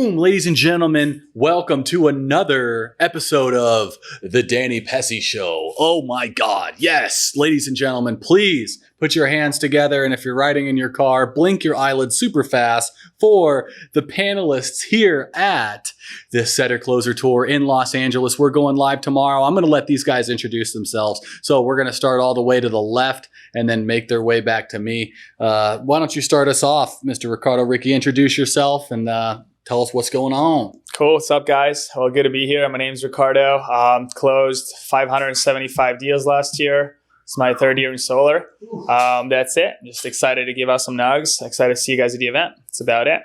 Boom, ladies and gentlemen, welcome to another episode of the Danny Pessy Show. Oh my God, yes, ladies and gentlemen, please put your hands together, and if you're riding in your car, blink your eyelids super fast for the panelists here at the Setter Closer Tour in Los Angeles. We're going live tomorrow. I'm going to let these guys introduce themselves. So we're going to start all the way to the left and then make their way back to me. Why don't you start us off, Mr. Ricardo Ricky? Introduce yourself and tell us what's going on. Cool. What's up, guys? Well, good to be here. My name's Ricardo. Closed 575 deals last year. It's my third year in solar. That's it. Just excited to give out some nugs. Excited to see you guys at the event. That's about it.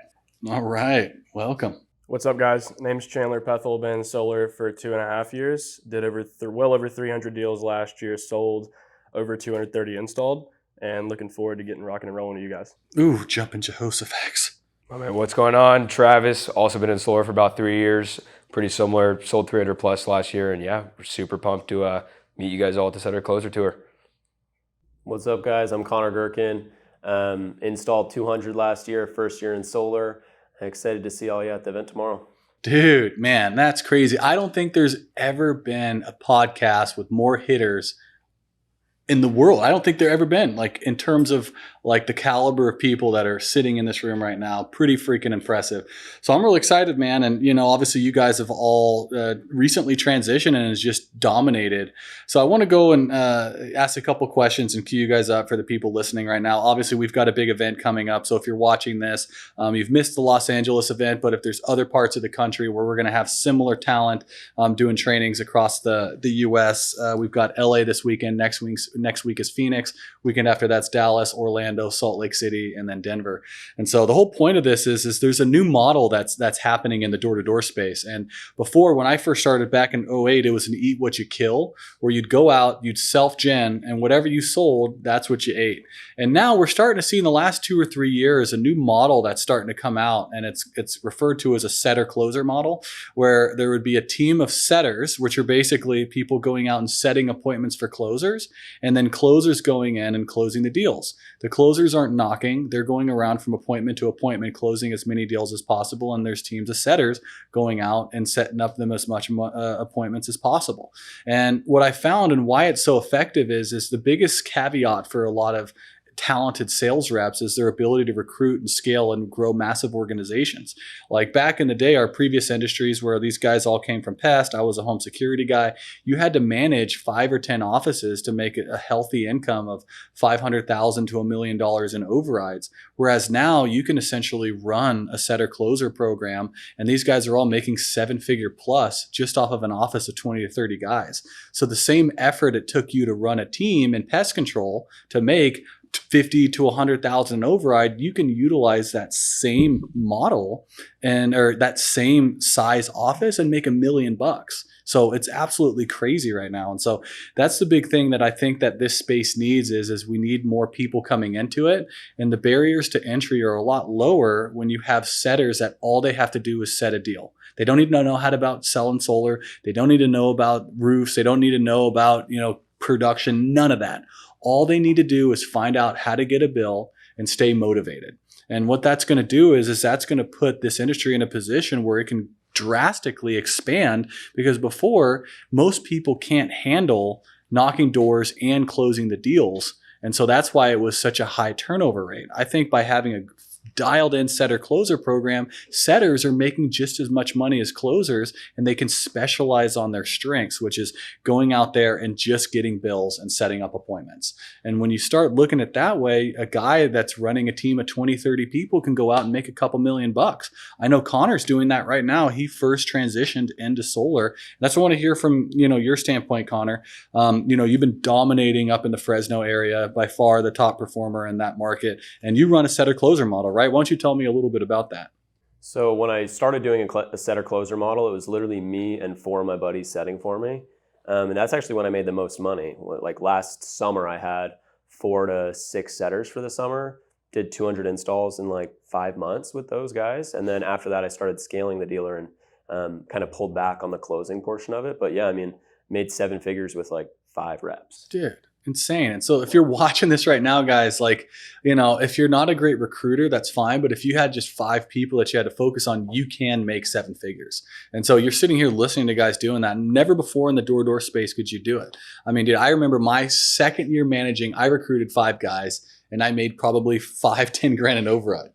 All right. Welcome. What's up, guys? Name's Chandler Pethel. Been in solar for 2.5 years. Did well over 300 deals last year. Sold over 230 installed. And looking forward to getting rocking and rolling with you guys. Ooh, jumping Jehoshaphat. Oh, man, what's going on? Travis, also been in solar for about 3 years. Pretty similar. Sold 300 plus last year. And yeah, we're super pumped to meet you guys all at the Setter Closer Tour. What's up, guys? I'm Connor Gherkin. Installed 200 last year, first year in solar. Excited to see all you at the event tomorrow. Dude, man, that's crazy. I don't think there's ever been a podcast with more hitters in the world. I don't think there ever been, like, in terms of like the caliber of people that are sitting in this room right now. Pretty freaking impressive. So I'm really excited, man. And, you know, obviously you guys have all recently transitioned and has just dominated. So I want to go and ask a couple questions and cue you guys up for the people listening right now. Obviously, we've got a big event coming up. So if you're watching this, you've missed the Los Angeles event, but if there's other parts of the country where we're going to have similar talent doing trainings across the U.S., we've got LA this weekend. Next week is Phoenix. Weekend after that's Dallas, Orlando, Salt Lake City, and then Denver. And so the whole point of this is there's a new model that's happening in the door-to-door space. And before, when I first started back in 2008, it was an eat what you kill, where you'd go out, you'd self-gen, and whatever you sold, that's what you ate. And now we're starting to see in the last 2 or 3 years a new model that's starting to come out, and it's referred to as a setter closer model, where there would be a team of setters, which are basically people going out and setting appointments for closers, and then closers going in and closing the deals. The closers aren't knocking. They're going around from appointment to appointment, closing as many deals as possible. And there's teams of setters going out and setting up them as much appointments as possible. And what I found and why it's so effective is the biggest caveat for a lot of talented sales reps is their ability to recruit and scale and grow massive organizations. Like back in the day, our previous industries where these guys all came from pest, I was a home security guy. You had to manage 5 or 10 offices to make a healthy income of $500,000 to $1 million in overrides. Whereas now you can essentially run a setter closer program, and these guys are all making 7-figure plus just off of an office of 20 to 30 guys. So the same effort it took you to run a team in pest control to make 50 to 100,000 override, you can utilize that same model or that same size office and make $1 million. So it's absolutely crazy right now. And so that's the big thing that I think that this space needs is we need more people coming into it. And the barriers to entry are a lot lower when you have setters that all they have to do is set a deal. They don't need to know how about selling solar. They don't need to know about roofs. They don't need to know about, production, none of that. All they need to do is find out how to get a bill and stay motivated. And what that's going to do is that's going to put this industry in a position where it can drastically expand, because before, most people can't handle knocking doors and closing the deals. And so that's why it was such a high turnover rate. I think by having a dialed in setter closer program, setters are making just as much money as closers, and they can specialize on their strengths, which is going out there and just getting bills and setting up appointments. And when you start looking at that way, a guy that's running a team of 20, 30 people can go out and make a couple $1 million. I know Connor's doing that right now. He first transitioned into solar. That's what I want to hear from, your standpoint, Connor. You've been dominating up in the Fresno area, by far the top performer in that market, and you run a setter closer model, right? Why don't you tell me a little bit about that? So when I started doing a setter closer model, it was literally me and 4 of my buddies setting for me. And that's actually when I made the most money. Like last summer, I had 4 to 6 setters for the summer, did 200 installs in like 5 months with those guys. And then after that, I started scaling the dealer and kind of pulled back on the closing portion of it. But yeah, made 7 figures with like 5 reps. Dude, Insane. And so if you're watching this right now, guys, like, you know, if you're not a great recruiter, that's fine. But if you had just 5 people that you had to focus on, you can make 7 figures. And so you're sitting here listening to guys doing that. Never before in the door-to-door space could you do it. I mean, dude, I remember my second year managing, I recruited 5 guys and I made probably 5-10 grand in override.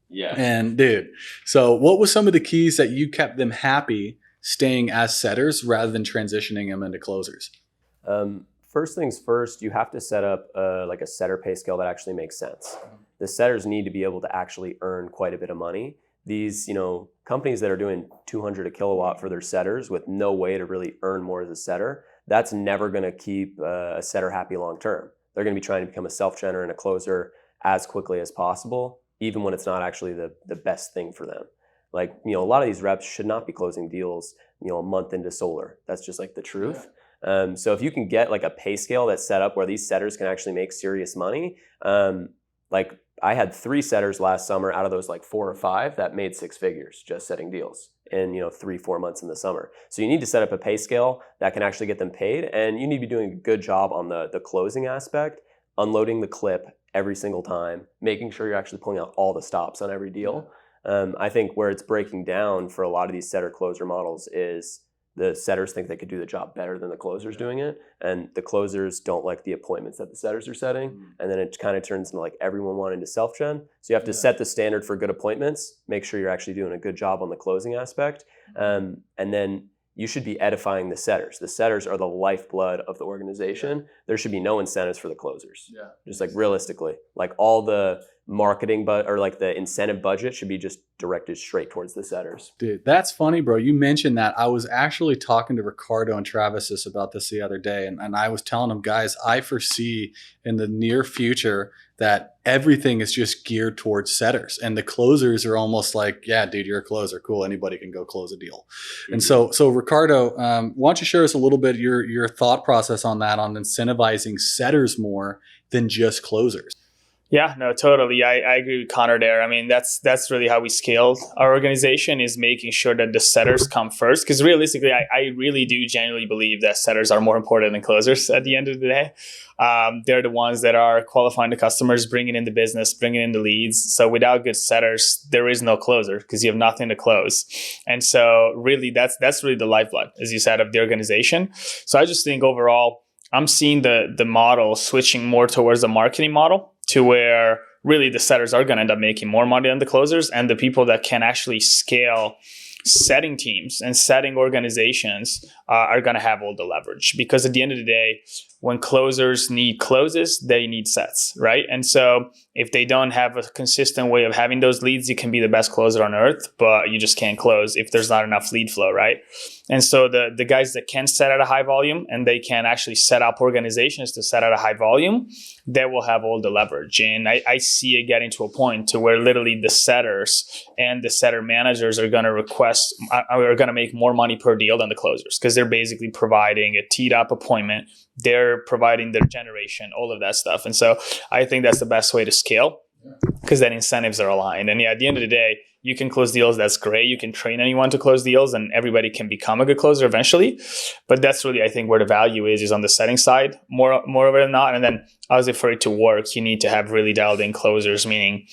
Yeah. And dude, so what was some of the keys that you kept them happy staying as setters rather than transitioning them into closers? First things first, you have to set up like a setter pay scale that actually makes sense. The setters need to be able to actually earn quite a bit of money. These, companies that are doing 200 a kilowatt for their setters with no way to really earn more as a setter, that's never going to keep a setter happy long term. They're going to be trying to become a self-genner and a closer as quickly as possible, even when it's not actually the best thing for them. Like, a lot of these reps should not be closing deals, a month into solar. That's just like the truth. So if you can get like a pay scale that's set up where these setters can actually make serious money, like I had 3 setters last summer out of those like 4 or 5 that made 6 figures just setting deals in 3-4 months in the summer. So you need to set up a pay scale that can actually get them paid, and you need to be doing a good job on the closing aspect, unloading the clip every single time, making sure you're actually pulling out all the stops on every deal. I think where it's breaking down for a lot of these setter closer models is the setters think they could do the job better than the closers doing it, and the closers don't like the appointments that the setters are setting, and then it kind of turns into like everyone wanting to self-gen. So you have to set the standard for good appointments, make sure you're actually doing a good job on the closing aspect, and then you should be edifying the setters. The setters are the lifeblood of the organization. There should be no incentives for the closers. Just like realistically, like all the marketing or like the incentive budget should be just directed straight towards the setters. Dude, that's funny, bro. You mentioned that. I was actually talking to Ricardo and Travis about this the other day, and I was telling them, guys, I foresee in the near future that everything is just geared towards setters, and the closers are almost like, yeah, dude, you're a closer. Cool. Anybody can go close a deal. And so Ricardo, why don't you share us a little bit your thought process on that, on incentivizing setters more than just closers? Yeah, no, totally. I agree with Connor there. I mean, that's really how we scaled our organization, is making sure that the setters come first. Because realistically, I really do genuinely believe that setters are more important than closers at the end of the day. They're the ones that are qualifying the customers, bringing in the business, bringing in the leads. So without good setters, there is no closer because you have nothing to close. And so really, that's really the lifeblood, as you said, of the organization. So I just think overall, I'm seeing the model switching more towards the marketing model, to where really the setters are going to end up making more money than the closers, and the people that can actually scale setting teams and setting organizations are going to have all the leverage. Because at the end of the day, when closers need closes, they need sets, right? And so if they don't have a consistent way of having those leads, you can be the best closer on earth, but you just can't close if there's not enough lead flow, right? And so the guys that can set at a high volume, and they can actually set up organizations to set at a high volume, they will have all the leverage. And I see it getting to a point to where literally the setters and the setter managers are going to make more money per deal than the closers, because they're basically providing a teed up appointment. They're providing their generation, all of that stuff. And so I think that's the best way to scale, because then incentives are aligned. And yeah, at the end of the day, you can close deals. That's great. You can train anyone to close deals, and everybody can become a good closer eventually. But that's really, I think, where the value is on the setting side, more of it than not. And then obviously for it to work, you need to have really dialed in closers, meaning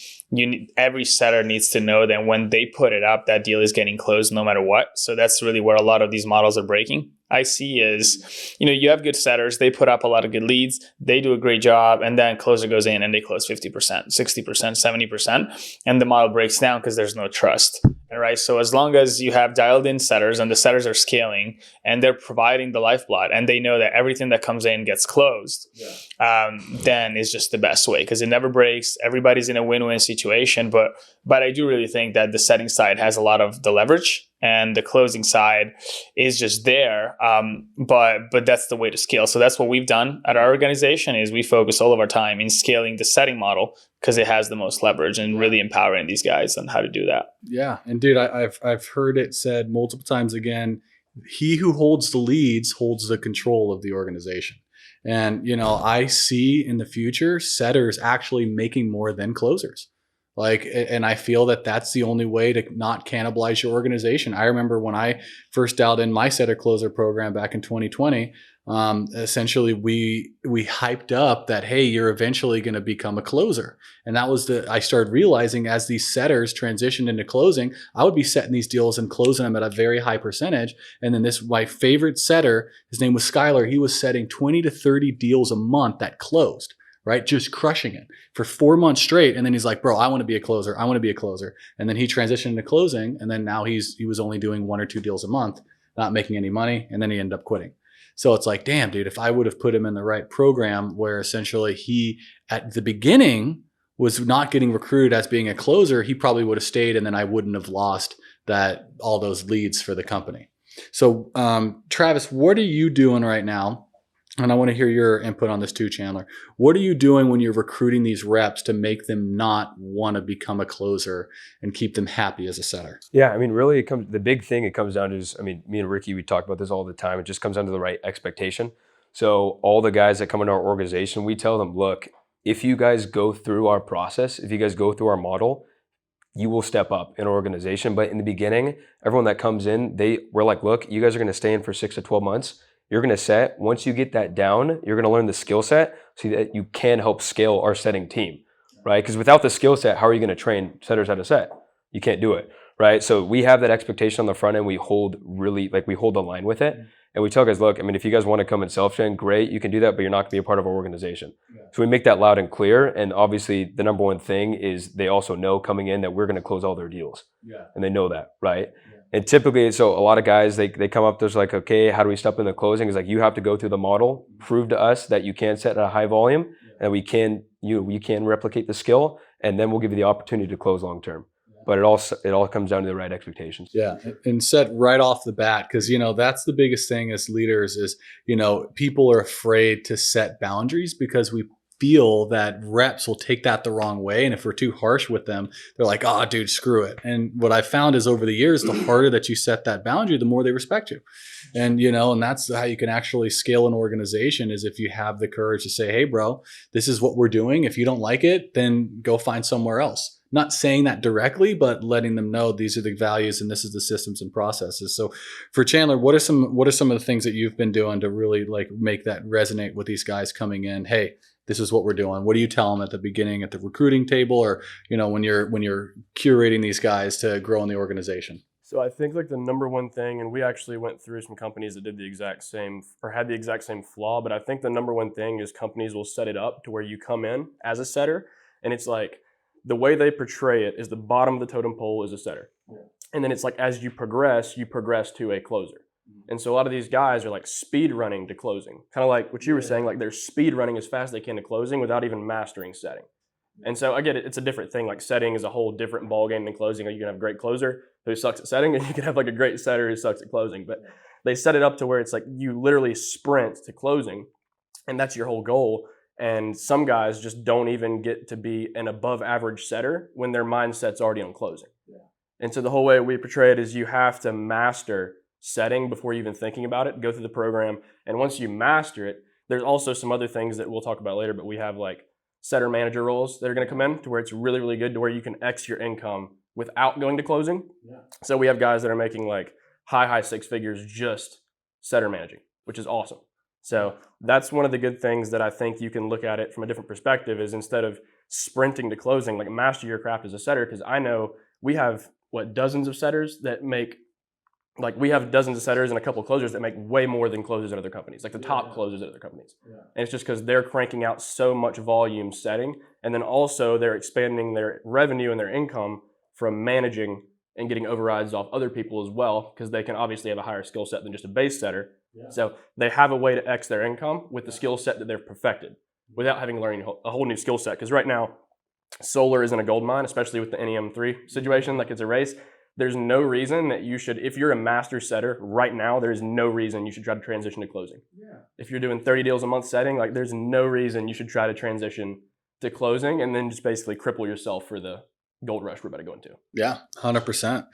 every setter needs to know that when they put it up, that deal is getting closed no matter what. So that's really where a lot of these models are breaking. I see is, you have good setters, they put up a lot of good leads, they do a great job, and then closer goes in and they close 50%, 60%, 70%, and the model breaks down because there's no trust. Right. So as long as you have dialed in setters and the setters are scaling and they're providing the lifeblood, and they know that everything that comes in gets closed, then it's just the best way, because it never breaks. Everybody's in a win-win situation. But I do really think that the setting side has a lot of the leverage, and the closing side is just there. But that's the way to scale. So that's what we've done at our organization, is we focus all of our time in scaling the setting model, because it has the most leverage, and really empowering these guys on how to do that. Yeah. And dude, I've heard it said multiple times again, he who holds the leads holds the control of the organization. And, I see in the future setters actually making more than closers. Like, and I feel that that's the only way to not cannibalize your organization. I remember when I first dialed in my setter closer program back in 2020, essentially we hyped up that, hey, you're eventually going to become a closer. And that was I started realizing as these setters transitioned into closing, I would be setting these deals and closing them at a very high percentage. And then my favorite setter, his name was Skylar. He was setting 20 to 30 deals a month that closed, right? Just crushing it for 4 months straight. And then he's like, bro, I want to be a closer. I want to be a closer. And then he transitioned into closing. And then now he was only doing 1 or 2 deals a month, not making any money. And then he ended up quitting. So it's like, damn, dude, if I would have put him in the right program where essentially he at the beginning was not getting recruited as being a closer, he probably would have stayed. And then I wouldn't have lost all those leads for the company. So Travis, what are you doing right now? And I want to hear your input on this too, Chandler. What are you doing when you're recruiting these reps to make them not want to become a closer and keep them happy as a setter? Yeah, I mean, really, the big thing it comes down to is, I mean, me and Ricky, we talk about this all the time. It just comes down to the right expectation. So all the guys that come into our organization, we tell them, look, if you guys go through our process, if you guys go through our model, you will step up in our organization. But in the beginning, everyone that comes in, we're like, look, you guys are going to stay in for 6 to 12 months. You're going to set. Once you get that down, you're going to learn the skill set so that you can help scale our setting team, right? Because without the skill set, how are you going to train setters how to set? You can't do it, right? So we have that expectation on the front end. We hold the line with it. And we tell guys, look, I mean, if you guys want to come and self-train, great, you can do that, but you're not going to be a part of our organization. Yeah. So we make that loud and clear. And obviously, the number one thing is they also know coming in that we're going to close all their deals. Yeah. And they know that, right? Yeah. And typically, so a lot of guys, they come up, there's like, okay, how do we step in the closing? It's like, you have to go through the model, prove to us that you can set at a high volume, and we can replicate the skill, and then we'll give you the opportunity to close long term. But it all comes down to the right expectations. Yeah, and set right off the bat, because that's the biggest thing as leaders is people are afraid to set boundaries because we feel that reps will take that the wrong way, and if we're too harsh with them, they're like, "Oh, dude, screw it." And what I found is over the years, the harder that you set that boundary, the more they respect you. And and that's how you can actually scale an organization is if you have the courage to say, "Hey, bro, this is what we're doing. If you don't like it, then go find somewhere else." Not saying that directly, but letting them know these are the values and this is the systems and processes. So for Chandler, what are some of the things that you've been doing to really like make that resonate with these guys coming in? Hey, this is what we're doing. What do you tell them at the beginning at the recruiting table, or when you're curating these guys to grow in the organization? So I think like the number one thing, and we actually went through some companies that did the exact same or had the exact same flaw, but I think the number one thing is companies will set it up to where you come in as a setter, and it's like, the way they portray it is the bottom of the totem pole is a setter. Yeah. And then it's like as you progress to a closer. Mm-hmm. And so a lot of these guys are like speed running to closing. Kind of like what you were saying, like they're speed running as fast as they can to closing without even mastering setting. Yeah. And so I get it, it's a different thing. Like setting is a whole different ballgame than closing. You can have a great closer who sucks at setting, and you can have like a great setter who sucks at closing. But they set it up to where it's like you literally sprint to closing, and that's your whole goal. And some guys just don't even get to be an above average setter when their mindset's already on closing. Yeah. And so the whole way we portray it is you have to master setting before you're even thinking about it, go through the program. And once you master it, there's also some other things that we'll talk about later, but we have like setter manager roles that are going to come in to where it's really, really good to where you can X your income without going to closing. Yeah. So we have guys that are making like high 6 figures just setter managing, which is awesome. So that's one of the good things that I think you can look at it from a different perspective is instead of sprinting to closing, like master your craft as a setter. Because I know we have dozens of setters that make, like we have dozens of setters and a couple of closers that make way more than closers at other companies, like the top closers at other companies. Yeah. And it's just because they're cranking out so much volume setting. And then also they're expanding their revenue and their income from managing and getting overrides off other people as well, because they can obviously have a higher skill set than just a base setter. Yeah. So they have a way to X their income with the skill set that they've perfected without having to learn a whole new skill set. Because right now, solar isn't a gold mine, especially with the NEM3 situation, like it's a race. There's no reason that you should, if you're a master setter right now, there's no reason you should try to transition to closing. Yeah. If you're doing 30 deals a month setting, like there's no reason you should try to transition to closing and then just basically cripple yourself for the gold rush we're about to go into. Yeah, 100%.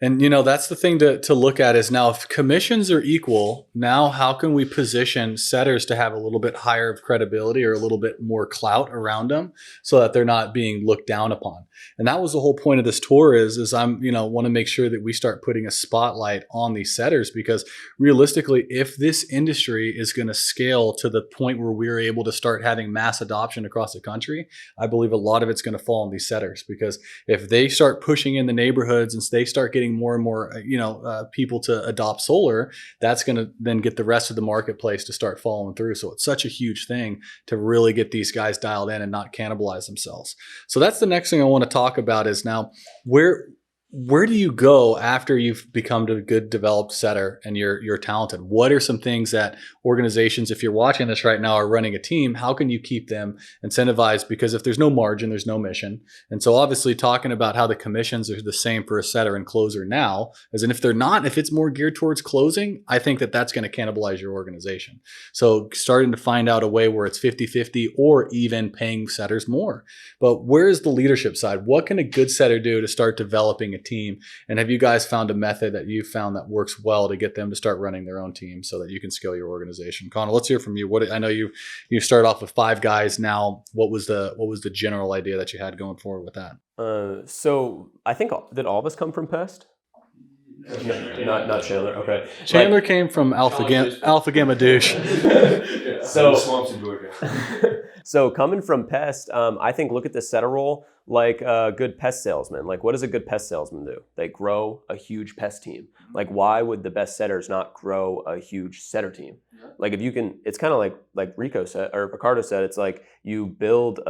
And, you know, that's the thing to look at is now if commissions are equal, now how can we position setters to have a little bit higher of credibility or a little bit more clout around them so that they're not being looked down upon? And that was the whole point of this tour is I'm, you know, want to make sure that we start putting a spotlight on these setters, because realistically, if this industry is going to scale to the point where we're able to start having mass adoption across the country, I believe a lot of it's going to fall on these setters, because if they start pushing in the neighborhoods and they start getting more and more, people to adopt solar, that's going to then get the rest of the marketplace to start following through. So it's such a huge thing to really get these guys dialed in and not cannibalize themselves. So that's the next thing I want to talk about is now where do you go after you've become a good developed setter and you're talented? What are some things that organizations, if you're watching this right now, are running a team, how can you keep them incentivized? Because if there's no margin, there's no mission. And so obviously talking about how the commissions are the same for a setter and closer now, as in if they're not, if it's more geared towards closing, I think that that's going to cannibalize your organization. So starting to find out a way where it's 50-50 or even paying setters more. But where's the leadership side? What can a good setter do to start developing a team? And have you guys found a method that you've found that works well to get them to start running their own team so that you can scale your organization? Connor, let's hear from you. I know you start off with 5 guys now. What was the general idea that you had going forward with that? So I think did all of us come from Pest? Not Chandler. Okay. Chandler came from Alpha Gamma Douche. So swamps in Georgia. So coming from Pest, I think look at the setter role like a good pest salesman. Like, what does a good pest salesman do? They grow a huge pest team. Like, why would the best setters not grow a huge setter team? Like, if you can, it's kind of like Rico said, or Ricardo said, it's like you build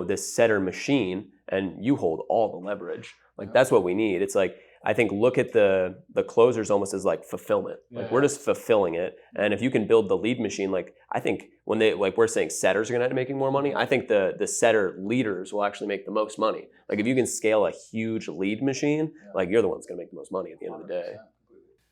this setter machine and you hold all the leverage. Like, that's what we need. It's like, I think look at the closers almost as like fulfillment. Like, we're just fulfilling it. And if you can build the lead machine, like I think when we're saying setters are going to end up making more money, I think the setter leaders will actually make the most money. Like, if you can scale a huge lead machine, like you're the one that's going to make the most money at the end of the day.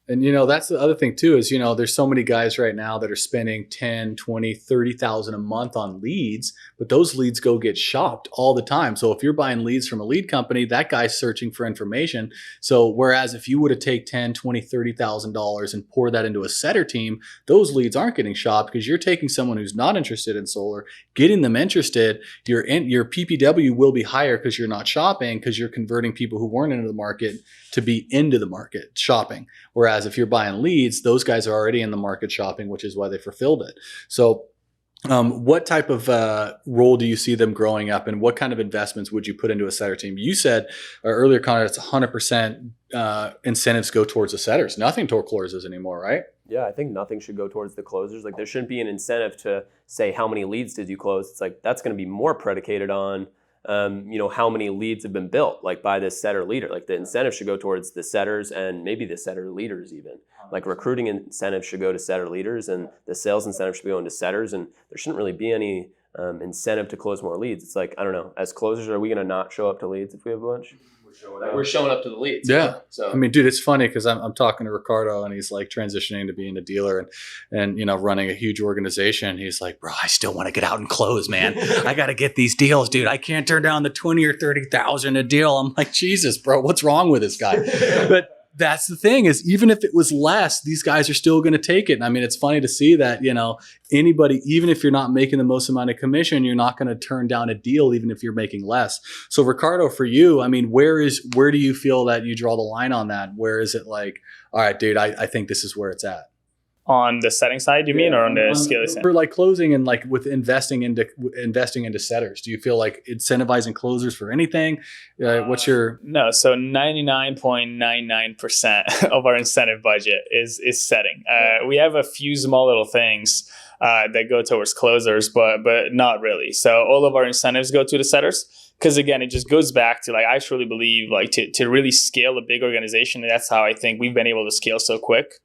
And, that's the other thing too, is, there's so many guys right now that are spending 10, 20, 30,000 a month on leads, but those leads go get shopped all the time. So if you're buying leads from a lead company, that guy's searching for information. So whereas if you were to take 10, 20, $30,000 and pour that into a setter team, those leads aren't getting shopped because you're taking someone who's not interested in solar, getting them interested. Your PPW will be higher because you're not shopping, because you're converting people who weren't into the market to be into the market shopping. Whereas if you're buying leads, those guys are already in the market shopping, which is why they fulfilled it. So what type of role do you see them growing up, and what kind of investments would you put into a setter team? You said earlier, Connor, it's 100% incentives go towards the setters, nothing toward closers anymore, right? Yeah, I think nothing should go towards the closers. Like, there shouldn't be an incentive to say how many leads did you close. It's like that's going to be more predicated on how many leads have been built, like by this setter leader. Like, the incentive should go towards the setters and maybe the setter leaders even. Like, recruiting incentives should go to setter leaders, and the sales incentive should be going to setters, and there shouldn't really be any incentive to close more leads. It's like, I don't know, as closers, are we going to not show up to leads if we have a bunch? We're showing up to the leads. Yeah. So I mean, dude, it's funny because I'm talking to Ricardo and he's like transitioning to being a dealer and running a huge organization. He's like, bro, I still want to get out and close, man. I got to get these deals, dude. I can't turn down the 20 or 30,000 a deal. I'm like, Jesus, bro, what's wrong with this guy? But that's the thing, is even if it was less, these guys are still going to take it. And I mean, it's funny to see that, anybody, even if you're not making the most amount of commission, you're not going to turn down a deal, even if you're making less. So Ricardo, for you, I mean, where do you feel that you draw the line on that? Where is it like, all right, dude, I think this is where it's at? on the setting side, you mean, or on the scaling side? For like closing and like with investing into setters, do you feel like incentivizing closers for anything? What's your No, so 99.99% of our incentive budget is setting. We have a few small little things that go towards closers, but not really. So all of our incentives go to the setters. Because again, it just goes back to like, I truly believe like to really scale a big organization, and that's how I think we've been able to scale so quick,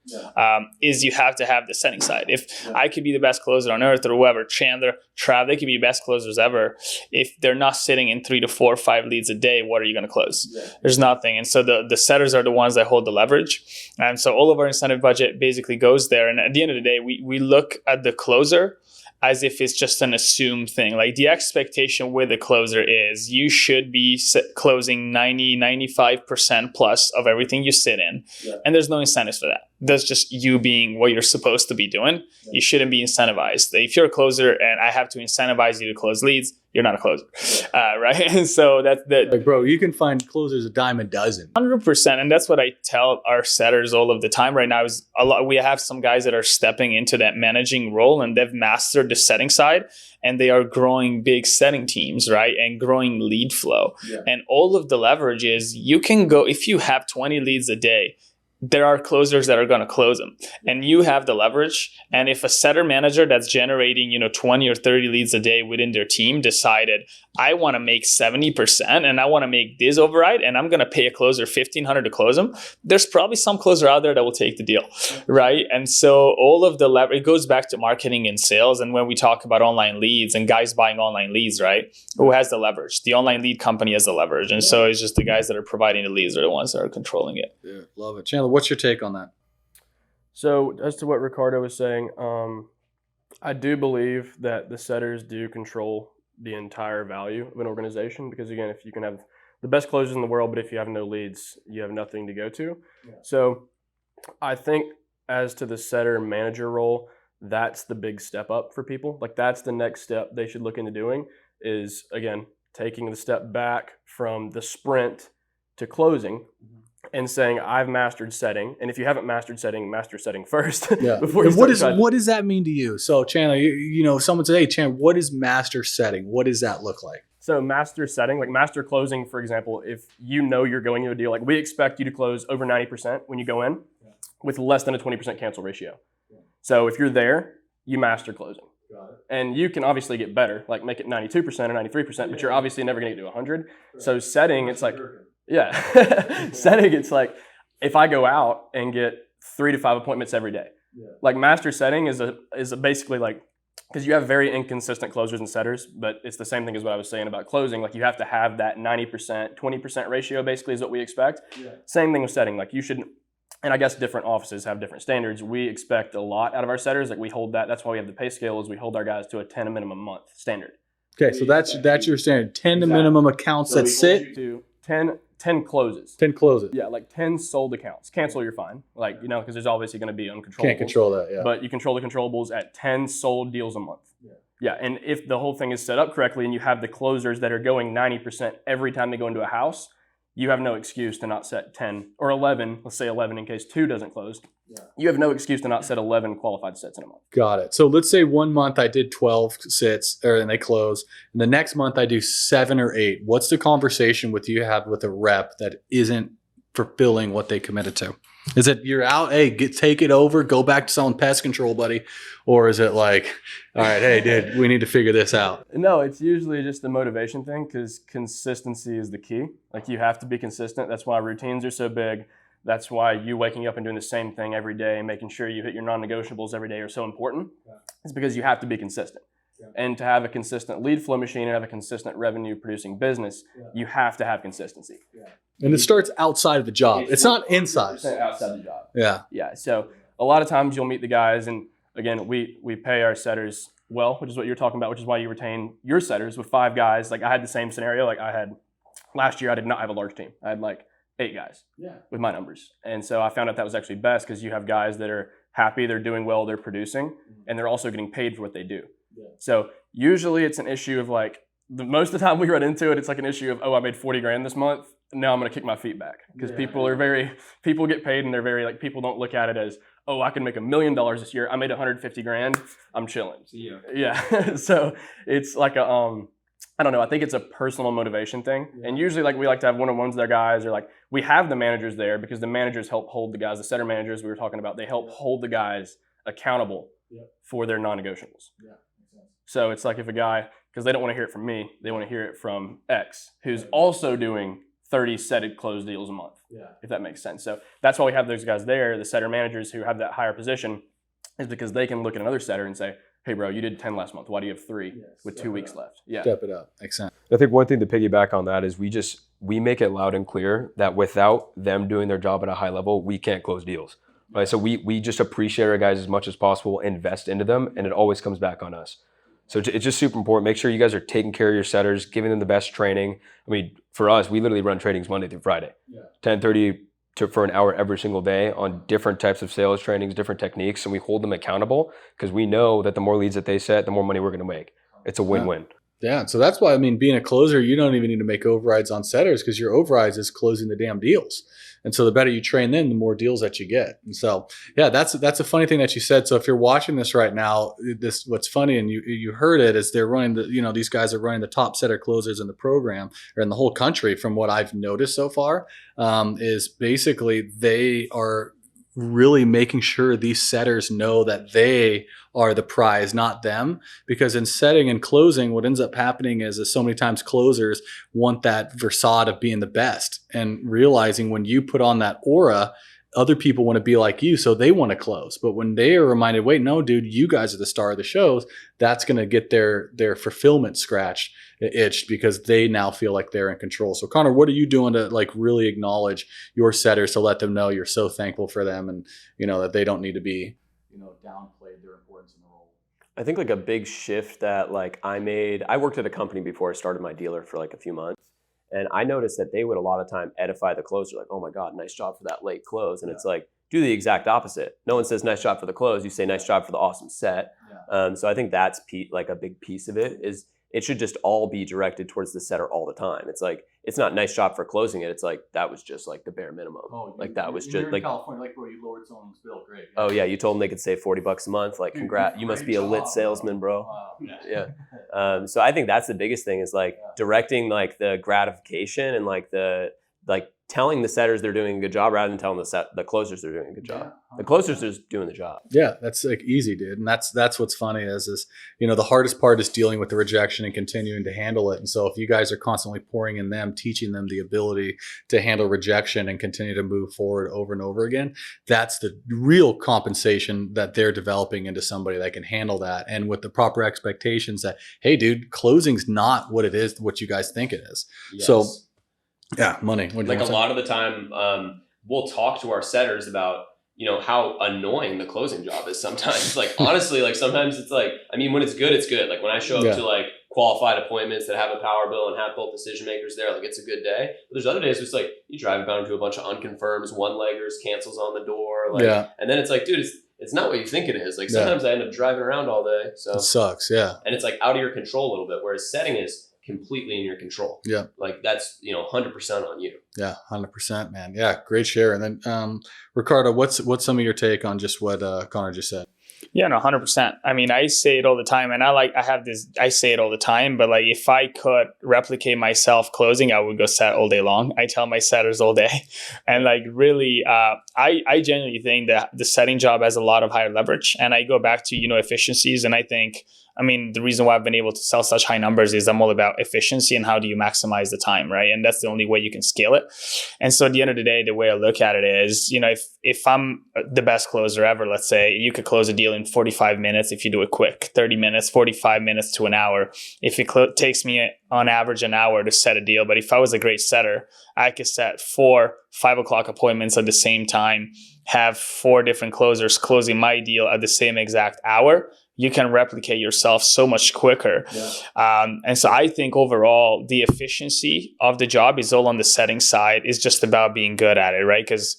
is you have to have the setting side. If I could be the best closer on earth, or whoever, Chandler, Trav, they could be best closers ever. If they're not sitting in 3 to 4 or 5 leads a day, what are you going to close? There's nothing. And so the setters are the ones that hold the leverage. And so all of our incentive budget basically goes there. And at the end of the day, we look at the closer as if it's just an assumed thing. Like the expectation with a closer is you should be closing 95% plus of everything you sit in. Yeah. And there's no incentives for that. That's just you being what you're supposed to be doing. Yeah. You shouldn't be incentivized. If you're a closer and I have to incentivize you to close leads, you're not a closer, right? And so that's like, bro, you can find closers a dime a dozen. 100%, and that's what I tell our setters all of the time. Right now is a lot. We have some guys that are stepping into that managing role, and they've mastered the setting side, and they are growing big setting teams, right, and growing lead flow. Yeah. And all of the leverage is you can go if you have 20 leads a day. There are closers that are going to close them, and you have the leverage. And if a setter manager that's generating, 20 or 30 leads a day within their team decided, I want to make 70% and I want to make this override and I'm going to pay a closer $1,500 to close them, there's probably some closer out there that will take the deal, right? And so all of the leverage, it goes back to marketing and sales. And when we talk about online leads and guys buying online leads, right? Who has the leverage? The online lead company has the leverage. And so it's just the guys that are providing the leads are the ones that are controlling it. Yeah, love it. Chandler, what's your take on that? So as to what Ricardo was saying, I do believe that the setters do control the entire value of an organization because, again, if you can have the best closers in the world, but if you have no leads, you have nothing to go to. Yeah. So I think as to the setter manager role, that's the big step up for people. Like that's the next step they should look into doing is, again, taking the step back from the sprint to closing. Mm-hmm. And saying I've mastered setting, and if you haven't mastered setting, master setting first. Yeah. Before you what does that mean to you? So Chandler, if someone says, "Hey, Chandler, what is master setting? What does that look like?" So master setting, like master closing, for example, if you're going into a deal, like we expect you to close over 90% when you go in, with less than a 20% cancel ratio. Yeah. So if you're there, you master closing. Got it. And you can obviously get better, like make it 92% or 93%, but you're obviously never going to get to 100. Right. So setting, it's like. Yeah. Setting, it's like if I go out and get 3 to 5 appointments every day. Yeah. Like master setting is basically like, because you have very inconsistent closers and setters, but it's the same thing as what I was saying about closing. Like you have to have that 90%, 20% ratio basically is what we expect. Yeah. Same thing with setting. Like you should, and I guess different offices have different standards. We expect a lot out of our setters. Like we hold that. That's why we have the pay scale is we hold our guys to a 10 a minimum month standard. Okay. So that's your standard. 10 exactly. minimum accounts so that sit. To 10 closes. 10 closes. Yeah, like 10 sold accounts. Cancel, you're fine. Like, because there's obviously going to be uncontrollables. Can't control that, yeah. But you control the controllables at 10 sold deals a month. Yeah, and if the whole thing is set up correctly and you have the closers that are going 90% every time they go into a house, you have no excuse to not set 10 or 11, let's say 11 in case 2 doesn't close. Yeah. You have no excuse to not set 11 qualified sets in a month. Got it. So let's say 1 month I did 12 sits and they close. And the next month I do 7 or 8. What's the conversation with you have with a rep that isn't fulfilling what they committed to? Is it you're out, hey, take it over, go back to selling pest control, buddy? Or is it like, all right, hey, dude, we need to figure this out? No, it's usually just a motivation thing because consistency is the key. Like you have to be consistent. That's why routines are so big. That's why you waking up and doing the same thing every day and making sure you hit your non-negotiables every day are so important. Yeah. It's because you have to be consistent. Yeah. And to have a consistent lead flow machine and have a consistent revenue producing business, you have to have consistency. Yeah. And it starts outside of the job. It's not inside. Outside the job. Yeah. Yeah. So a lot of times you'll meet the guys, and again, we pay our setters well, which is what you're talking about, which is why you retain your setters with 5 guys. Like I had the same scenario. Like last year, I did not have a large team. I had like 8 guys with my numbers. And so I found out that was actually best because you have guys that are happy, they're doing well, they're producing, and they're also getting paid for what they do. Yeah. So usually it's an issue of like, most of the time we run into it, it's like an issue of, I made 40 grand this month. Now I'm going to kick my feet back because people get paid and they're very like, people don't look at it as, I can make $1 million this year. I made 150 grand. I'm chilling. Yeah. So it's like I don't know. I think it's a personal motivation thing. Yeah. And usually like we like to have one-on-ones with our guys, or like we have the managers there because the managers help hold the guys, the setter managers we were talking about, they help hold the guys accountable for their non-negotiables. Yeah. So it's like if a guy, because they don't want to hear it from me, they want to hear it from X, who's also doing 30 setted closed deals a month, if that makes sense. So that's why we have those guys there, the setter managers who have that higher position, is because they can look at another setter and say, hey, bro, you did 10 last month. Why do you have 3 with 2 weeks left? Yeah. Step it up. Makes sense. I think one thing to piggyback on that is we make it loud and clear that without them doing their job at a high level, we can't close deals. Right? So we just appreciate our guys as much as possible, invest into them, and it always comes back on us. So it's just super important. Make sure you guys are taking care of your setters, giving them the best training. I mean, for us, we literally run trainings Monday through Friday, 10:30 for an hour every single day on different types of sales trainings, different techniques, and we hold them accountable because we know that the more leads that they set, the more money we're going to make. It's a win-win. Yeah, so that's why, I mean, being a closer, you don't even need to make overrides on setters because your overrides is closing the damn deals. And so the better you train them, the more deals that you get. And so, yeah, that's a funny thing that you said. So if you're watching this right now, what's funny, and you heard it, is they're running these guys are running the top setter closers in the program or in the whole country from what I've noticed so far, is basically they are really making sure these setters know that they are the prize, not them. Because in setting and closing, what ends up happening is so many times closers want that facade of being the best, and realizing when you put on that aura, other people want to be like you, so they want to close. But when they are reminded, wait, no, dude, you guys are the star of the shows, that's going to get their fulfillment scratched, itched, because they now feel like they're in control. So Connor, what are you doing to like really acknowledge your setters to let them know you're so thankful for them, and that they don't need to be downplayed their importance in the role? I think like a big shift that like I worked at a company before I started my dealer for like a few months. And I noticed that they would a lot of time edify the closer, like, oh my God, nice job for that late close. And it's like, do the exact opposite. No one says nice job for the close. You say nice job for the awesome set. So I think that's like a big piece of it is it should just all be directed towards the setter all the time. It's like, it's not nice job for closing it. It's like, that was just like the bare minimum. That was just like California, like where you lowered someone's bill. Great. Yeah. Oh yeah, you told them they could save $40 a month. Like, congrats, you must be a lit salesman, bro. Wow. Yeah. So I think that's the biggest thing is like directing like the gratification and like telling the setters they're doing a good job rather than telling the closers they're doing a good job. The closers are just doing the job. Yeah, that's like easy, dude. And that's what's funny is the hardest part is dealing with the rejection and continuing to handle it. And so if you guys are constantly pouring in them, teaching them the ability to handle rejection and continue to move forward over and over again, that's the real compensation that they're developing into somebody that can handle that. And with the proper expectations that, hey, dude, closing's not what it is, what you guys think it is. Yes. So yeah, money. Like a lot of the time, we'll talk to our setters about, how annoying the closing job is sometimes. Like, honestly, like sometimes it's like, I mean, when it's good, it's good. Like when I show up to like qualified appointments that have a power bill and have both decision makers there, like it's a good day. But there's other days where it's like you drive down to a bunch of unconfirms, one-leggers, cancels on the door. Like, and then it's like, dude, it's not what you think it is. Like sometimes I end up driving around all day. So it sucks. Yeah. And it's like out of your control a little bit, whereas setting is completely in your control. Yeah. Like that's, 100% on you. Yeah. 100%, man. Yeah. Great share. And then, Ricardo, what's some of your take on just what Connor just said? Yeah, no, 100%. I mean, I say it all the time, and I say it all the time, but like if I could replicate myself closing, I would go set all day long. I tell my setters all day. And like really, I genuinely think that the setting job has a lot of higher leverage. And I go back to, efficiencies. And I think, the reason why I've been able to sell such high numbers is I'm all about efficiency and how do you maximize the time, right? And that's the only way you can scale it. And so at the end of the day, the way I look at it is, if I'm the best closer ever, let's say you could close a deal in 45 minutes if you do it quick, 30 minutes, 45 minutes to an hour. If it takes me on average an hour to set a deal, but if I was a great setter, I could set 4 5:00 appointments at the same time, have 4 different closers closing my deal at the same exact hour. You can replicate yourself so much quicker. Yeah. And so I think overall, the efficiency of the job is all on the setting side. It's just about being good at it, right? Because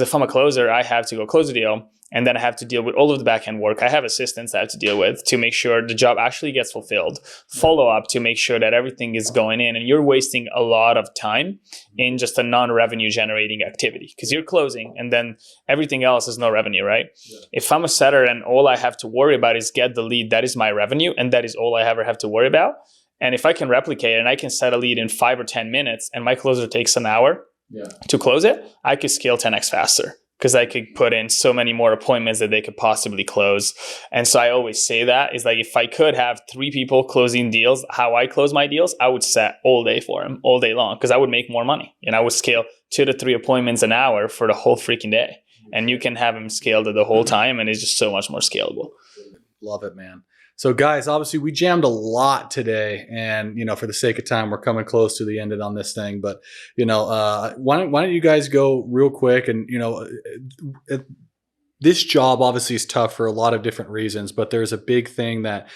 if I'm a closer, I have to go close a deal. And then I have to deal with all of the back-end work. I have assistants I have to deal with to make sure the job actually gets fulfilled. Follow up to make sure that everything is going in. And you're wasting a lot of time in just a non-revenue generating activity because you're closing and then everything else is no revenue, right? Yeah. If I'm a setter and all I have to worry about is get the lead, that is my revenue. And that is all I ever have to worry about. And if I can replicate it and I can set a lead in 5 or 10 minutes and my closer takes an hour to close it, I could scale 10x faster. Because I could put in so many more appointments that they could possibly close. And so I always say that is like, if I could have 3 people closing deals, how I close my deals, I would set all day for them, all day long, because I would make more money. And I would scale 2 to 3 appointments an hour for the whole freaking day. And you can have them scaled the whole time, and it's just so much more scalable. Love it, man. So guys, obviously we jammed a lot today, and for the sake of time, we're coming close to the end on this thing. But why don't you guys go real quick and this job obviously is tough for a lot of different reasons, but there's a big thing that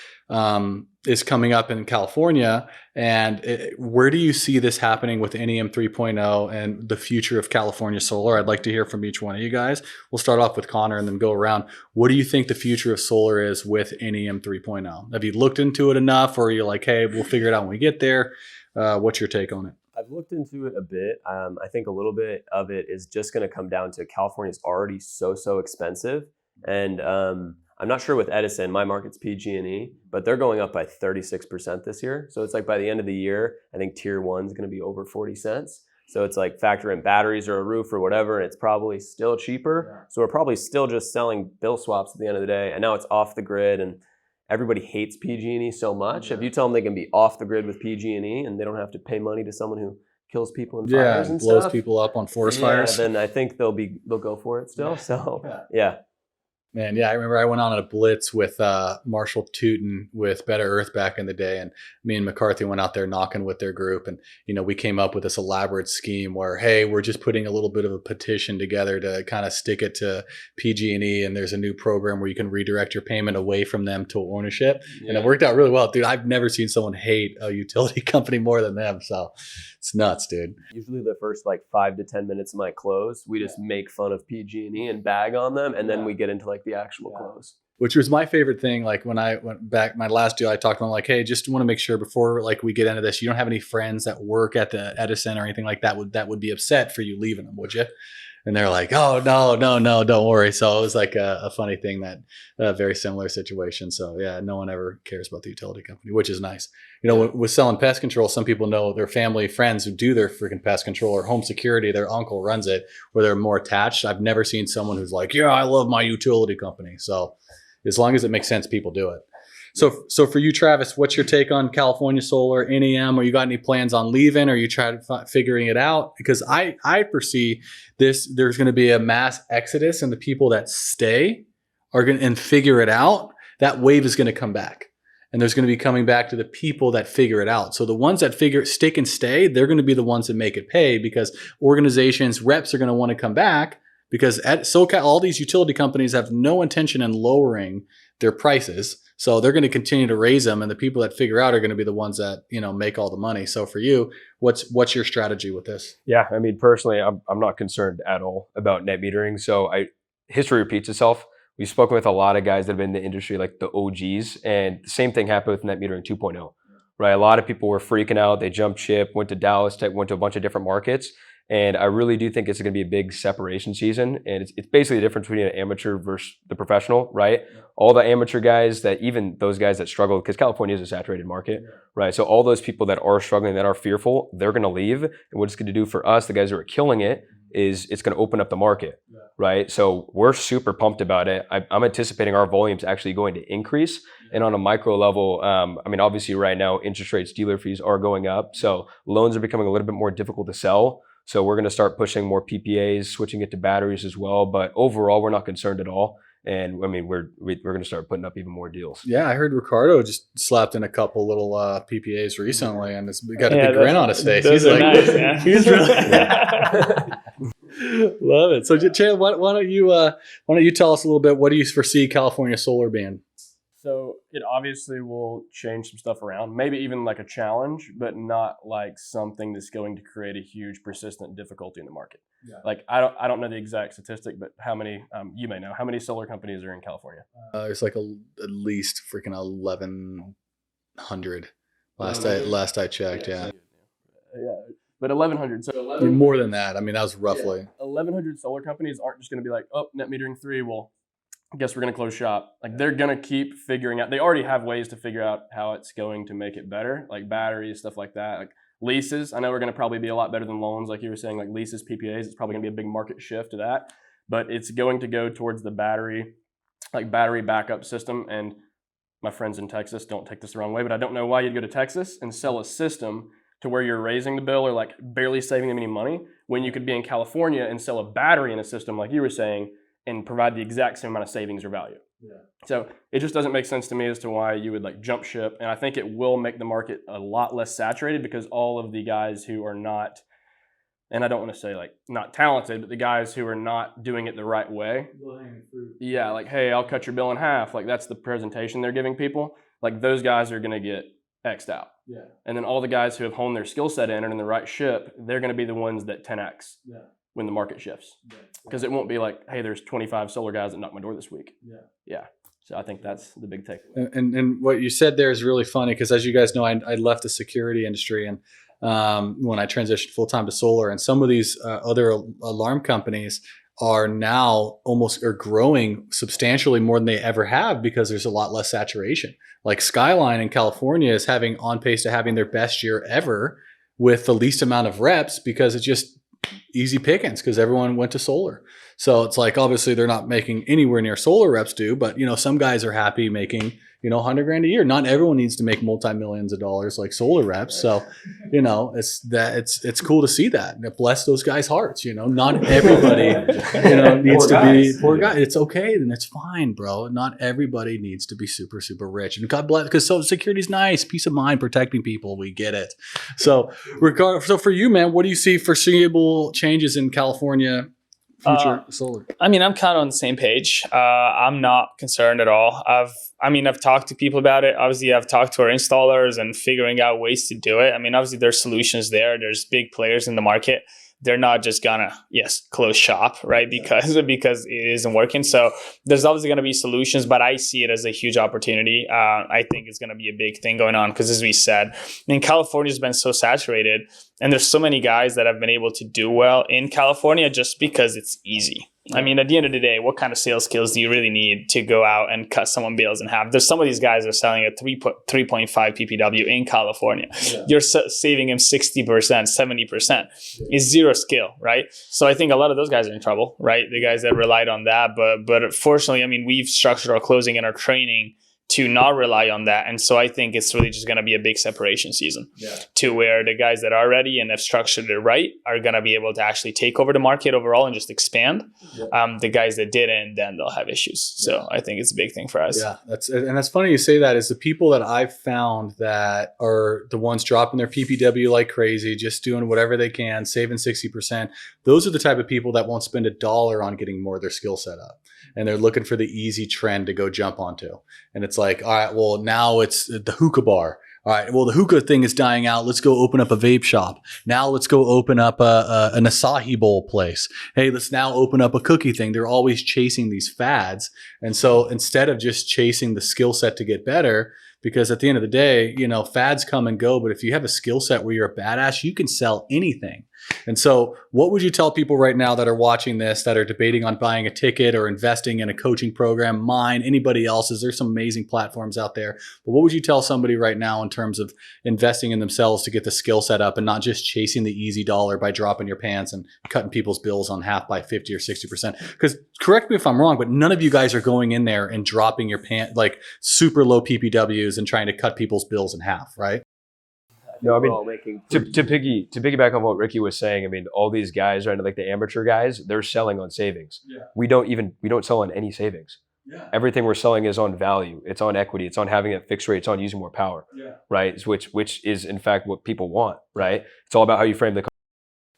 is coming up in California. And where do you see this happening with NEM 3.0 and the future of California solar? I'd like to hear from each one of you guys. We'll start off with Connor and then go around. What do you think the future of solar is with NEM 3.0? Have you looked into it enough, or are you like, hey, we'll figure it out when we get there? What's your take on it? I've looked into it a bit. I think a little bit of it is just going to come down to California's already so expensive, and I'm not sure with Edison. My market's PG&E, but they're going up by 36% this year. So it's like by the end of the year, I think tier 1 is going to be over 40 cents. So it's like factor in batteries or a roof or whatever, and it's probably still cheaper. Yeah. So we're probably still just selling bill swaps at the end of the day, and now it's off the grid, and everybody hates PG&E so much. Yeah. If you tell them they can be off the grid with PG&E and they don't have to pay money to someone who kills people in fires and blows stuff, people up on forest fires, then I think they'll go for it still. So yeah. Man, yeah, I remember I went on a blitz with Marshall Tootin with Better Earth back in the day, and me and McCarthy went out there knocking with their group, and we came up with this elaborate scheme where, hey, we're just putting a little bit of a petition together to kind of stick it to PG&E, and there's a new program where you can redirect your payment away from them to ownership, and it worked out really well, dude. I've never seen someone hate a utility company more than them, so it's nuts, dude. Usually the first like 5 to 10 minutes of my close, we just make fun of PG&E and bag on them, and then we get into like the actual close. Which was my favorite thing. Like when I went back, my last deal, I talked to them like, hey, just want to make sure before like we get into this, you don't have any friends that work at the Edison or anything like that would be upset for you leaving them, would you? And they're like, oh, no, don't worry. So it was like a funny thing, that very similar situation. So yeah, no one ever cares about the utility company, which is nice. With selling pest control, some people know their family, friends who do their freaking pest control, or home security, their uncle runs it, where they're more attached. I've never seen someone who's like, yeah, I love my utility company. So as long as it makes sense, people do it. So for you, Travis, what's your take on California solar, NEM? Or you got any plans on leaving? Or you trying to figuring it out? Because I foresee there's going to be a mass exodus, and the people that stay are going and figure it out. That wave is going to come back, and there's going to be coming back to the people that figure it out. So the ones that stick and stay, they're going to be the ones that make it pay, because organizations, reps are going to want to come back, because at SoCal, all these utility companies have no intention in lowering their prices. So they're going to continue to raise them, and the people that figure out are going to be the ones that, make all the money. So for you, what's your strategy with this? Yeah, I mean, personally, I'm not concerned at all about net metering. So history repeats itself. We've spoken with a lot of guys that have been in the industry, like the OGs, and the same thing happened with net metering 2.0, right? A lot of people were freaking out. They jumped ship, went to Dallas Tech, went to a bunch of different markets. And I really do think it's going to be a big separation season. And it's basically the difference between an amateur versus the professional, right? Yeah. All the amateur guys, that even those guys that struggle, because California is a saturated market, right? So all those people that are struggling, that are fearful, they're going to leave. And what it's going to do for us, the guys that are killing it, is it's going to open up the market, right? So we're super pumped about it. I'm anticipating our volumes actually going to increase. And on a micro level, obviously right now, interest rates, dealer fees are going up. So loans are becoming a little bit more difficult to sell. So we're going to start pushing more PPAs, switching it to batteries as well. But overall, we're not concerned at all. And we're going to start putting up even more deals. Yeah, I heard Ricardo just slapped in a couple little PPAs recently, and it's got a big grin on his face. He's like, nice, yeah. He's really love it. So, Chad, why don't you tell us a little bit? What do you foresee California solar being? So it obviously will change some stuff around, maybe even like a challenge, but not like something that's going to create a huge persistent difficulty in the market. Yeah. Like I don't know the exact statistic, but how many you may know, how many solar companies are in California? There's like at least freaking 1,100 last I checked. Yeah. But 1,100. So 1,100, more than that. I mean, that was roughly 1,100 solar companies aren't just going to be like, oh, net metering 3 will. I guess we're going to close shop. Like they're going to keep figuring out. They already have ways to figure out how it's going to make it better, like batteries, stuff like that. Like leases, I know we're going to probably be a lot better than loans, like you were saying, like leases, PPAs. It's probably going to be a big market shift to that. But it's going to go towards the battery backup system. And my friends in Texas, don't take this the wrong way, but I don't know why you'd go to Texas and sell a system to where you're raising the bill or like barely saving them any money when you could be in California and sell a battery in a system, like you were saying, and provide the exact same amount of savings or value. Yeah. So it just doesn't make sense to me as to why you would like jump ship. And I think it will make the market a lot less saturated, because all of the guys who are not and I don't want to say like not talented, but the guys who are not doing it the right way. Yeah, like, hey, I'll cut your bill in half. Like that's the presentation they're giving people. Like those guys are going to get X'd out. Yeah. And then all the guys who have honed their skill set in and in the right ship, they're going to be the ones that 10X when the market shifts. Because it won't be like, hey, there's 25 solar guys that knocked my door this week. Yeah. So I think that's the big takeaway. And what you said there is really funny because, as you guys know, I left the security industry and when I transitioned full time to solar, and some of these other alarm companies are now growing substantially more than they ever have because there's a lot less saturation. Like Skyline in California is on pace to having their best year ever with the least amount of reps because it's just easy pickings because everyone went to solar. So it's like, obviously they're not making anywhere near solar reps do, but some guys are happy making, $100,000 a year. Not everyone needs to make multi-millions of dollars like solar reps. So, it's cool to see that. And bless those guys' hearts. Not everybody, needs to be poor guy. It's okay. And it's fine, bro. Not everybody needs to be super, super rich. And God bless, because security's nice, peace of mind, protecting people. We get it. So so for you, man, what do you see foreseeable changes in California future solar? I'm kind of on the same page. I'm not concerned at all. I've talked to people about it. Obviously, I've talked to our installers and figuring out ways to do it. Obviously, there's solutions there. There's big players in the market. They're not just gonna close shop, right? Because it isn't working. So there's obviously gonna be solutions, but I see it as a huge opportunity. I think it's gonna be a big thing going on because, as we said, California's been so saturated, and there's so many guys that have been able to do well in California just because it's easy. At the end of the day, what kind of sales skills do you really need to go out and cut someone bills in half? There's some of these guys that are selling at 3.5 PPW in California. Yeah. You're saving him 60%, 70%. It's zero skill, right? So I think a lot of those guys are in trouble, right? The guys that relied on that. But fortunately, we've structured our closing and our training to not rely on that. And so I think it's really just going to be a big separation season to where the guys that are ready and have structured it right are going to be able to actually take over the market overall and just expand. The guys that didn't, then they'll have issues. So I think it's a big thing for us. Yeah, that's funny you say that. Is the people that I've found that are the ones dropping their PPW like crazy, just doing whatever they can, saving 60%. Those are the type of people that won't spend $1 on getting more of their skill set up. And they're looking for the easy trend to go jump onto. And it's like, all right, well, now it's the hookah bar. All right, well, the hookah thing is dying out. Let's go open up a vape shop. Now let's go open up an acai bowl place. Hey, let's now open up a cookie thing. They're always chasing these fads. And so instead of just chasing the skill set to get better, because at the end of the day, fads come and go. But if you have a skill set where you're a badass, you can sell anything. And so what would you tell people right now that are watching this, that are debating on buying a ticket or investing in a coaching program, mine, anybody else's? There's some amazing platforms out there. But what would you tell somebody right now in terms of investing in themselves to get the skill set up and not just chasing the easy dollar by dropping your pants and cutting people's bills on half by 50 or 60%? Because correct me if I'm wrong, but none of you guys are going in there and dropping your pants like super low PPWs and trying to cut people's bills in half, right? No, to piggyback on what Ricky was saying, all these guys, right, like the amateur guys, they're selling on savings. Yeah. We don't sell on any savings. Yeah. Everything we're selling is on value. It's on equity. It's on having a fixed rate. It's on using more power. Yeah. Right. Which is in fact what people want. Right. It's all about how you frame the.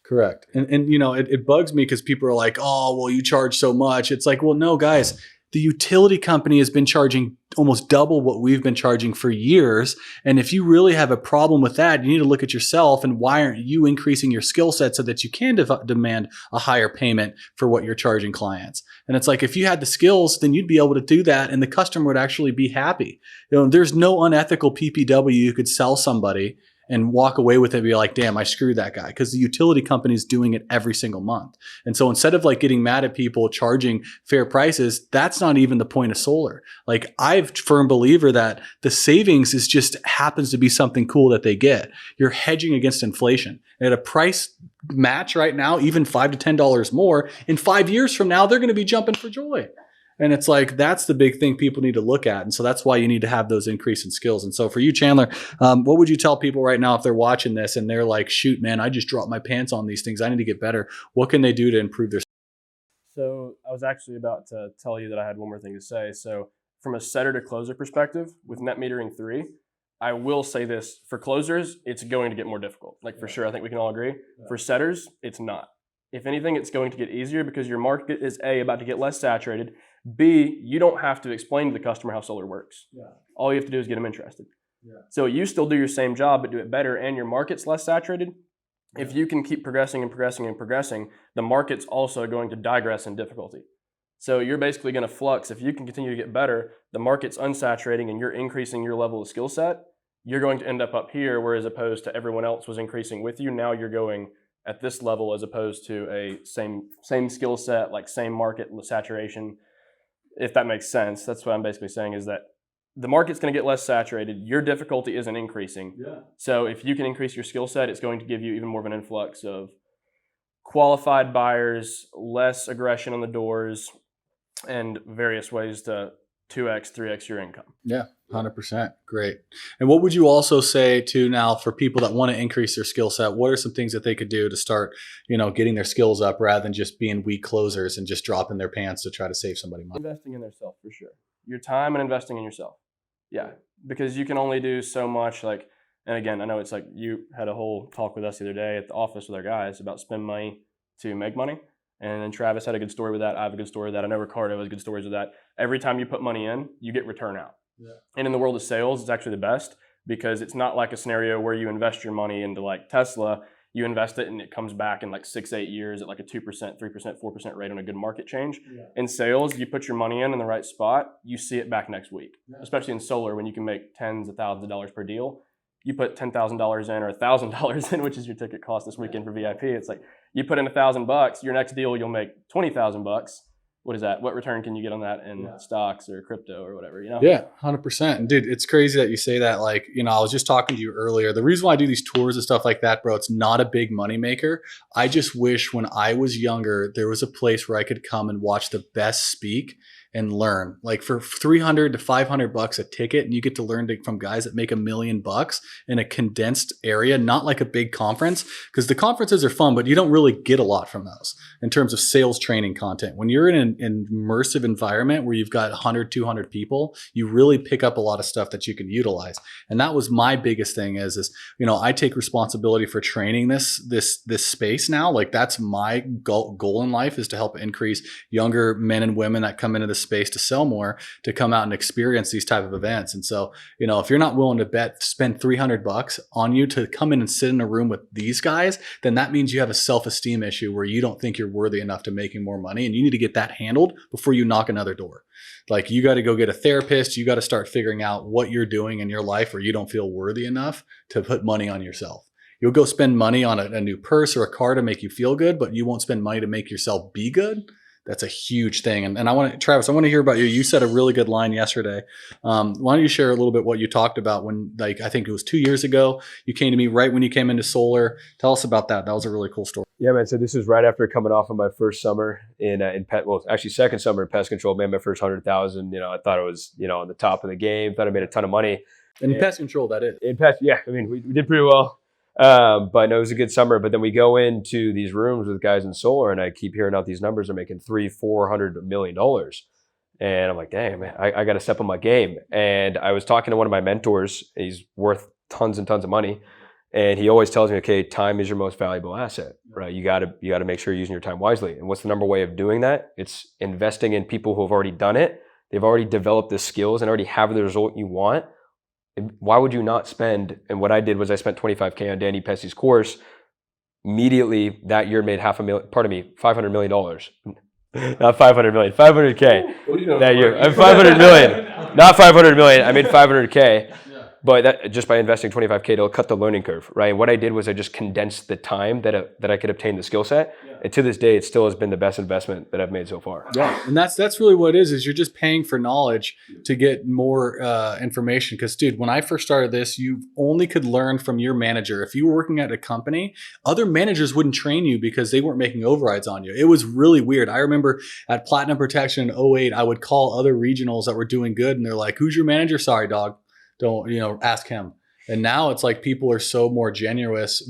Correct. And it bugs me because people are like, oh, well, you charge so much. It's like, well, no, guys. The utility company has been charging almost double what we've been charging for years. And if you really have a problem with that, you need to look at yourself and why aren't you increasing your skill set so that you can demand a higher payment for what you're charging clients? And it's like, if you had the skills, then you'd be able to do that and the customer would actually be happy. There's no unethical PPW you could sell somebody and walk away with it and be like, damn, I screwed that guy, because the utility company is doing it every single month. And so instead of like getting mad at people charging fair prices, that's not even the point of solar. Like, I'm a firm believer that the savings is just happens to be something cool that they get. You're hedging against inflation. And at a price match right now, even $5 to $10 more, in 5 years from now, they're going to be jumping for joy. And it's like, that's the big thing people need to look at. And so that's why you need to have those increase in skills. And so for you, Chandler, what would you tell people right now if they're watching this and they're like, shoot, man, I just dropped my pants on these things. I need to get better. What can they do to improve their? So I was actually about to tell you that I had one more thing to say. So from a setter to closer perspective with net metering 3, I will say this, for closers, it's going to get more difficult. Like for sure, I think we can all agree. For setters, it's not. If anything, it's going to get easier because your market is A, about to get less saturated. B, you don't have to explain to the customer how solar works. All you have to do is get them interested. So you still do your same job, but do it better, and your market's less saturated. If you can keep progressing and progressing and progressing, the market's also going to digress in difficulty. So you're basically going to flux. If you can continue to get better, the market's unsaturating and you're increasing your level of skill set, you're going to end up here, whereas opposed to everyone else was increasing with you. Now you're going at this level as opposed to a same skill set, like same market saturation, if that makes sense. That's what I'm basically saying, is that the market's going to get less saturated. Your difficulty isn't increasing. So if you can increase your skill set, it's going to give you even more of an influx of qualified buyers, less aggression on the doors, and various ways to 2x, 3x your income. Yeah, 100%. Great. And what would you also say to now for people that want to increase their skill set? What are some things that they could do to start, getting their skills up rather than just being weak closers and just dropping their pants to try to save somebody money? Investing in themselves, for sure. Your time and investing in yourself. Yeah, because you can only do so much. And again, I know it's like you had a whole talk with us the other day at the office with our guys about spend money to make money. And then Travis had a good story with that. I have a good story with that. I know Ricardo has good stories with that. Every time you put money in, you get return out. And in the world of sales, it's actually the best because it's not like a scenario where you invest your money into like Tesla. You invest it and it comes back in like 6-8 years at like a 2%, 3%, 4% rate on a good market change. In sales, you put your money in the right spot, you see it back next week. Especially in solar when you can make tens of thousands of dollars per deal. You put $10,000 in or $1,000 in, which is your ticket cost this weekend for VIP. It's like you put in $1,000, your next deal you'll make $20,000. What is that? What return can you get on that in stocks or crypto or whatever? Yeah, 100%. And dude, it's crazy that you say that. Like, I was just talking to you earlier. The reason why I do these tours and stuff like that, bro, it's not a big money maker. I just wish when I was younger, there was a place where I could come and watch the best speak and learn. Like for $300 to $500 a ticket, and you get to learn from guys that make $1 million in a condensed area, not like a big conference, because the conferences are fun, but you don't really get a lot from those in terms of sales training content. When you're in an immersive environment where you've got 100, 200 people, you really pick up a lot of stuff that you can utilize. And that was my biggest thing is I take responsibility for training this space now. Like that's my goal in life, is to help increase younger men and women that come into this space to sell more, to come out and experience these type of events. And so, if you're not willing to spend $300 on you to come in and sit in a room with these guys, then that means you have a self-esteem issue where you don't think you're worthy enough to making more money. And you need to get that handled before you knock another door. Like you got to go get a therapist. You got to start figuring out what you're doing in your life where you don't feel worthy enough to put money on yourself. You'll go spend money on a new purse or a car to make you feel good, but you won't spend money to make yourself be good. That's a huge thing. And Travis, I want to hear about you. You said a really good line yesterday. Why don't you share a little bit what you talked about when, I think it was 2 years ago, you came to me right when you came into solar. Tell us about that. That was a really cool story. Yeah, man. So this was right after coming off of my first summer second summer in pest control. Made my first 100,000. I thought I was, on the top of the game. Thought I made a ton of money. In pest control, that is. In pest, yeah. I mean, we did pretty well. But no, it was a good summer. But then we go into these rooms with guys in solar, and I keep hearing out these numbers are making $300-400 million. And I'm like, dang, man, I got to step on my game. And I was talking to one of my mentors. He's worth tons and tons of money. And he always tells me, okay, time is your most valuable asset, right? You got to make sure you're using your time wisely. And what's the number way of doing that? It's investing in people who have already done it. They've already developed the skills and already have the result you want. Why would you not spend? And what I did was I spent $25K on Danny Pessy's course. Immediately that year made $500 million. Not 500 million, 500K that year. 500 million, not 500 million. I made 500K. But that just by investing $25K, it'll cut the learning curve, right? And what I did was I just condensed the time that I could obtain the skill set. And to this day, it still has been the best investment that I've made so far. Yeah, and that's really what it is you're just paying for knowledge to get more information. Because, dude, when I first started this, you only could learn from your manager. If you were working at a company, other managers wouldn't train you because they weren't making overrides on you. It was really weird. I remember at Platinum Protection in 2008, I would call other regionals that were doing good, and they're like, "Who's your manager?" "Sorry, dog. Don't, ask him." And now it's like people are so more generous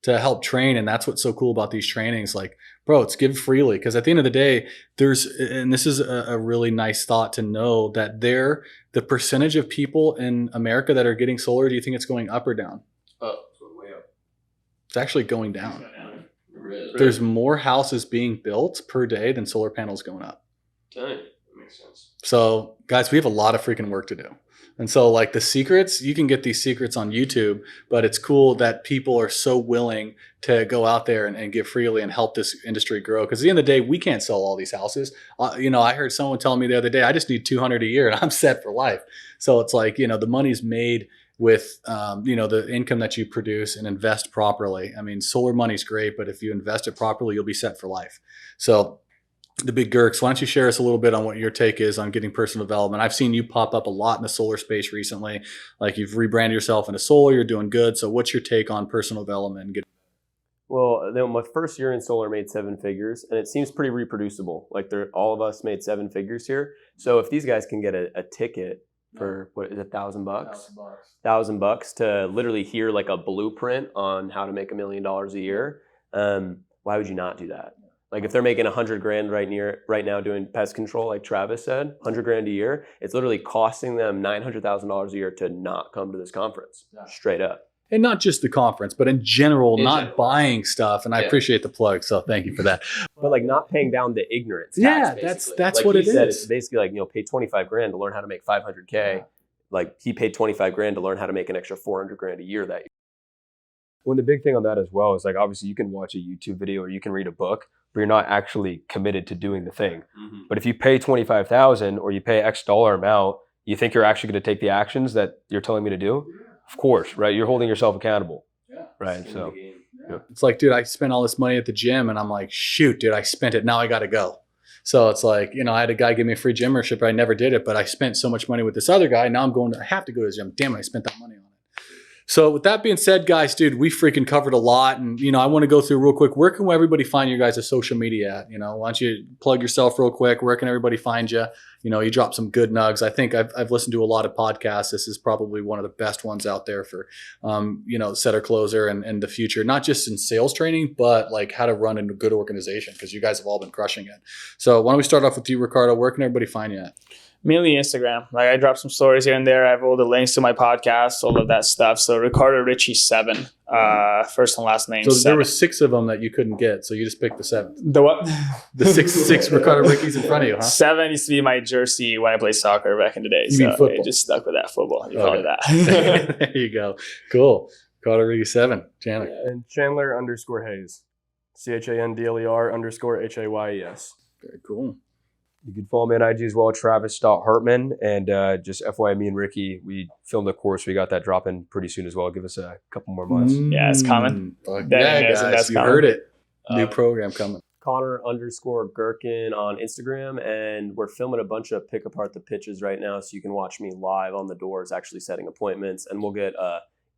to help train. And that's what's so cool about these trainings. Like, bro, it's give freely. Because at the end of the day, and this is a really nice thought to know that the percentage of people in America that are getting solar, do you think it's going up or down? Oh, it's going way up. It's actually going down. Really? There's more houses being built per day than solar panels going up. Dang, that makes sense. So, guys, we have a lot of freaking work to do. And so, like, the secrets, you can get these secrets on YouTube, but it's cool that people are so willing to go out there and give freely and help this industry grow. Because at the end of the day, we can't sell all these houses. I heard someone telling me the other day, I just need 200 a year and I'm set for life. So it's like, the money's made with, the income that you produce and invest properly. I mean, solar money's great, but if you invest it properly, you'll be set for life. So the big Gurks, why don't you share us a little bit on what your take is on getting personal development? I've seen you pop up a lot in the solar space recently. Like, you've rebranded yourself into solar, you're doing good. So what's your take on personal development? Well, my first year in solar made 7 figures, and it seems pretty reproducible. Like, all of us made 7 figures here. So if these guys can get a ticket for, what is it, $1,000? $1,000 to literally hear like a blueprint on how to make $1 million a year, why would you not do that? Like, if they're making 100 grand right now doing pest control, like Travis said, 100 grand a year, it's literally costing them $900,000 a year to not come to this conference, straight up. And not just the conference, but in general, buying stuff. And I appreciate the plug, so thank you for that. But like, not paying down the ignorance tax, Yeah, basically. that's like what it said, is. It's basically like, pay 25 grand to learn how to make 500K. Yeah. Like, he paid 25 grand to learn how to make an extra 400 grand a year that year. Well, the big thing on that as well is, like, obviously you can watch a YouTube video or you can read a book, but you're not actually committed to doing the thing. Mm-hmm. But if you pay $25,000 or you pay X dollar amount, you think you're actually going to take the actions that you're telling me to do? Yeah. Of course, right? You're holding yourself accountable. Yeah. Right. So it's like, dude, I spent all this money at the gym and I'm like, shoot, dude, I spent it. Now I got to go. So it's like, I had a guy give me a free gym membership. I never did it, but I spent so much money with this other guy. Now I have to go to the gym. Damn it, I spent that money on it. So with that being said, guys, dude, we freaking covered a lot. And, I want to go through real quick. Where can everybody find your guys' social media at? Why don't you plug yourself real quick? Where can everybody find you? You drop some good nugs. I think I've listened to a lot of podcasts. This is probably one of the best ones out there for, setter closer and the future, not just in sales training, but like how to run a good organization, because you guys have all been crushing it. So why don't we start off with you, Ricardo? Where can everybody find you at? Mainly Instagram. Like, I drop some stories here and there. I have all the links to my podcast, all of that stuff. So Ricardo Ritchie 7, first and last name. So 7. there were 6 of them that you couldn't get, so you just picked the 7th. The what? The six Ricardo Rickies in front of you, huh? 7 used to be my jersey when I played soccer back in the day. You mean football? I just stuck with that, football. You call it that. There you go. Cool. Ricardo Ricky 7. Chandler. And Chandler _Hayes. CHANDLER _HAYES. Very cool. You can follow me on IG as well, Travis.Hartman. And just FYI, me and Ricky, we filmed a course. We got that dropping pretty soon as well. Give us a couple more months. Yeah, it's coming. Yeah, guys, you heard it. New program coming. Connor _Gherkin on Instagram. And we're filming a bunch of pick apart the pitches right now. So you can watch me live on the doors, actually setting appointments. And we'll get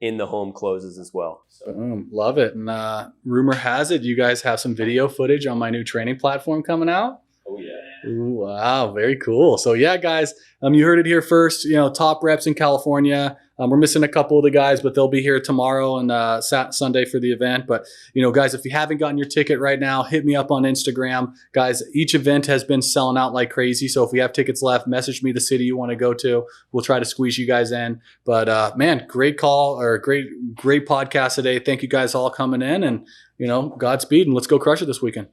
in the home closes as well. So. Boom. Love it. And rumor has it, you guys have some video footage on my new training platform coming out. Oh, yeah. Ooh, wow, very cool. So yeah, guys, you heard it here first. Top reps in California. We're missing a couple of the guys, but they'll be here tomorrow and Sunday for the event. But guys, if you haven't gotten your ticket right now, hit me up on Instagram. Guys, each event has been selling out like crazy. So if we have tickets left, message me the city you want to go to. We'll try to squeeze you guys in. But man, great call, or great podcast today. Thank you guys all coming in, and Godspeed, and let's go crush it this weekend.